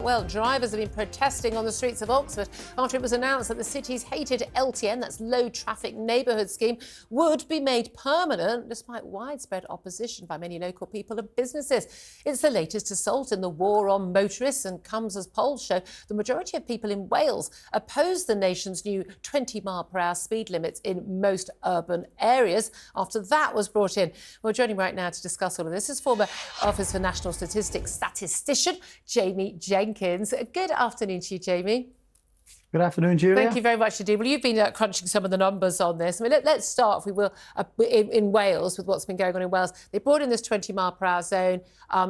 Well, drivers have been protesting on the streets of Oxford after it was announced that the city's hated LTN, that's low traffic neighbourhood scheme, would be made permanent despite widespread opposition by many local people and businesses. It's the latest assault in the war on motorists and comes as polls show the majority of people in Wales oppose the nation's new 20-mile-per-hour speed limits in most urban areas after that was brought in. Well, joining right now to discuss all of this is former Office for National Statistics statistician Jamie Jenkins. Good afternoon to you, Jamie. Good afternoon, Julia. Thank you very much indeed. Well, you've been crunching some of the numbers on this. I mean, let's start, if we will, in Wales, with what's been going on in Wales. They brought in this 20-mile-per-hour zone.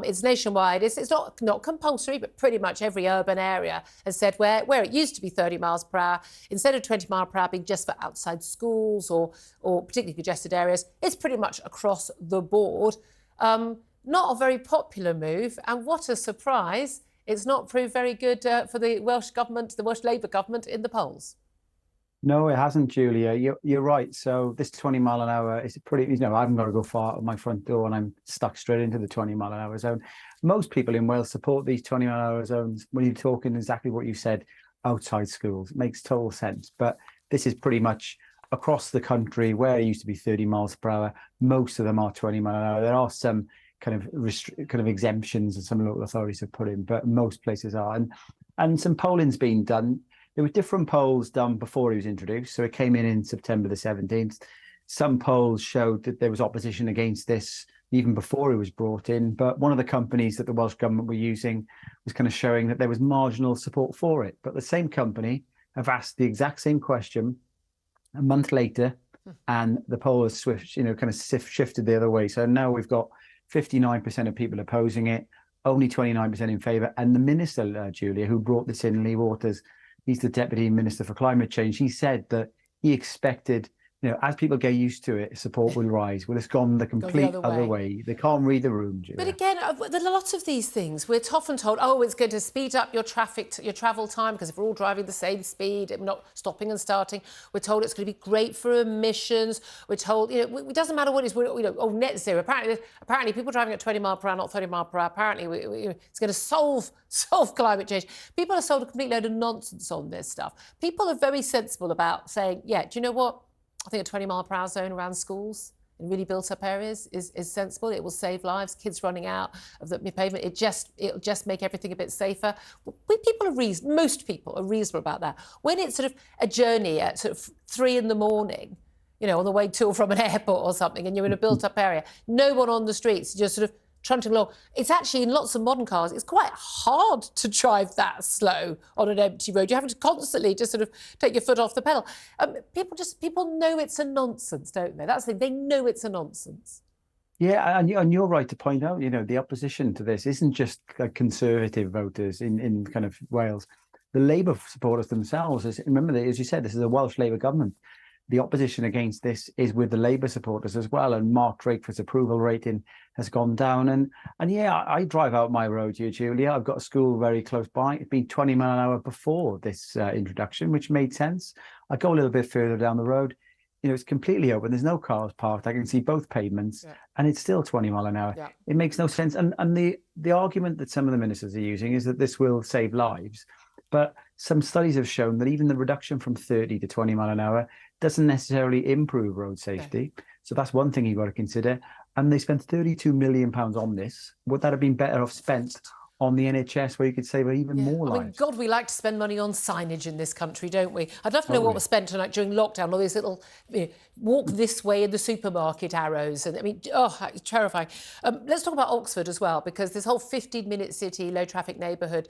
It's nationwide. It's not compulsory, but pretty much every urban area has said where it used to be 30 miles per hour, instead of 20 mile per hour being just for outside schools or particularly congested areas, it's pretty much across the board. Not a very popular move, and what a surprise. It's not proved very good for the Welsh government, the Welsh Labour government in the polls. No, it hasn't, Julia. You're right. So this 20 mile an hour is pretty, I haven't got to go far at my front door and I'm stuck straight into the 20 mile an hour zone. Most people in Wales support these 20 mile an hour zones when you're talking exactly what you said, outside schools. It makes total sense. But this is pretty much across the country where it used to be 30 miles per hour. Most of them are 20 mile an hour. There are some kind of exemptions that some local authorities have put in, but most places are. And some polling's been done. There were different polls done before he was introduced. So it came in September the 17th. Some polls showed that there was opposition against this even before he was brought in. But one of the companies that the Welsh government were using was kind of showing that there was marginal support for it. But the same company have asked the exact same question a month later, and the poll has shifted the other way. So now we've got 59% of people opposing it, only 29% in favour. And the minister, Julia, who brought this in, Lee Waters, he's the Deputy Minister for Climate Change. He said that he expected, as people get used to it, support will rise. Well, it's gone the complete other way. They can't read the room, Julia. But again, there are lots of these things. We're often told, oh, it's going to speed up your travel time, because if we're all driving the same speed, we're not stopping and starting. We're told it's going to be great for emissions. We're told, it doesn't matter what it is, net zero. Apparently people driving at 20 mile per hour, not 30 mile per hour, apparently it's going to solve climate change. People are sold a complete load of nonsense on this stuff. People are very sensible about saying, yeah, do you know what? I think a 20 mile per hour zone around schools in really built up areas is sensible. It will save lives, kids running out of the pavement. It'll just make everything a bit safer. Most people are reasonable about that. When it's sort of a journey at sort of 3 in the morning, on the way to or from an airport or something, and you're in a built up area, no one on the streets, just sort of trunting along. It's actually, in lots of modern cars, it's quite hard to drive that slow on an empty road. You have to constantly just sort of take your foot off the pedal. People know it's a nonsense, don't they? That's the thing. They know it's a nonsense. Yeah, and you're right to point out, the opposition to this isn't just conservative voters in kind of Wales. The Labour supporters themselves, remember, as you said, this is a Welsh Labour government. The opposition against this is with the Labour supporters as well, and Mark Drakeford's approval rating has gone down. And yeah, I drive out my road here, Julia. I've got a school very close by. It's been 20 mile an hour before this introduction, which made sense. I go a little bit further down the road. It's completely open. There's no cars parked. I can see both pavements, and it's still 20 mile an hour. Yeah. It makes no sense. And the argument that some of the ministers are using is that this will save lives. But some studies have shown that even the reduction from 30 to 20 mile an hour doesn't necessarily improve road safety. Okay. So that's one thing you've got to consider. And they spent £32 million on this. Would that have been better off spent on the NHS, where you could save even more lives? I mean, God, we like to spend money on signage in this country, don't we? I'd love to know what was spent on, during lockdown, all these little walk this way in the supermarket arrows. And I mean, it's terrifying. Let's talk about Oxford as well, because this whole 15-minute city, low traffic neighbourhood,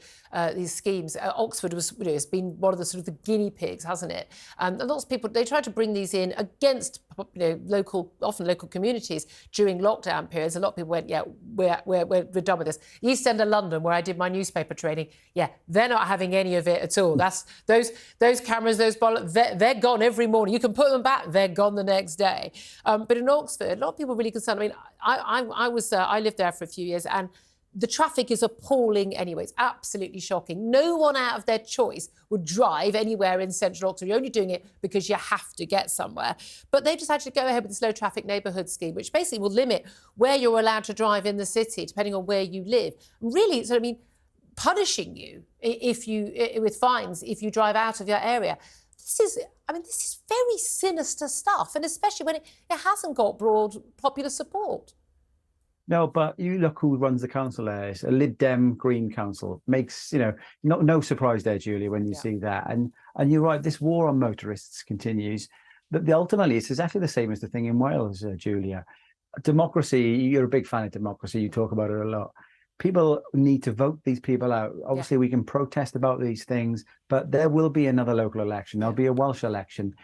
these schemes, Oxford has been one of the sort of the guinea pigs, hasn't it? And lots of people, they tried to bring these in against often local communities during lockdown periods. A lot of people went, yeah, we're done with this. East End of London, where I did my newspaper training, yeah, they're not having any of it at all. That's those cameras, those bollocks, they're gone every morning. You can put them back, they're gone the next day. But in Oxford, a lot of people are really concerned. I mean, I lived there for a few years, and the traffic is appalling anyway. It's absolutely shocking. No one out of their choice would drive anywhere in central Oxford. You're only doing it because you have to get somewhere. But they've decided to go ahead with this low traffic neighbourhood scheme, which basically will limit where you're allowed to drive in the city, depending on where you live. Really, so I mean, punishing you with fines if you drive out of your area. This is very sinister stuff, and especially when it hasn't got broad popular support. No, but you look who runs the council there. It's a Lib Dem Green council. Makes, no surprise there, Julia, when you see that. And you're right, this war on motorists continues. But ultimately, it's exactly the same as the thing in Wales, Julia. Democracy, you're a big fan of democracy. You talk about it a lot. People need to vote these people out. Obviously, we can protest about these things, but there will be another local election. There'll be a Welsh election.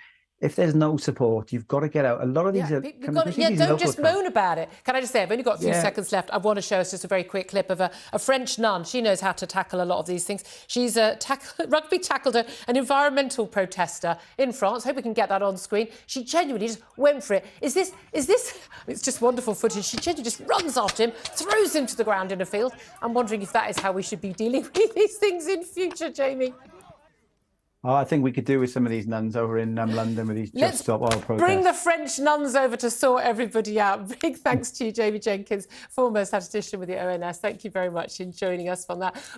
If there's no support, you've got to get out. A lot of these are... don't just moan about it. Can I just say, I've only got a few seconds left. I want to show us just a very quick clip of a French nun. She knows how to tackle a lot of these things. She's rugby tackled an environmental protester in France. Hope we can get that on screen. She genuinely just went for it. Is this... It's just wonderful footage. She genuinely just runs after him, throws him to the ground in a field. I'm wondering if that is how we should be dealing with these things in future, Jamie. Oh, I think we could do with some of these nuns over in London with these Just Stop Oil protests. Bring the French nuns over to sort everybody out. Big thanks to you, Jamie Jenkins, former statistician with the ONS. Thank you very much for joining us on that.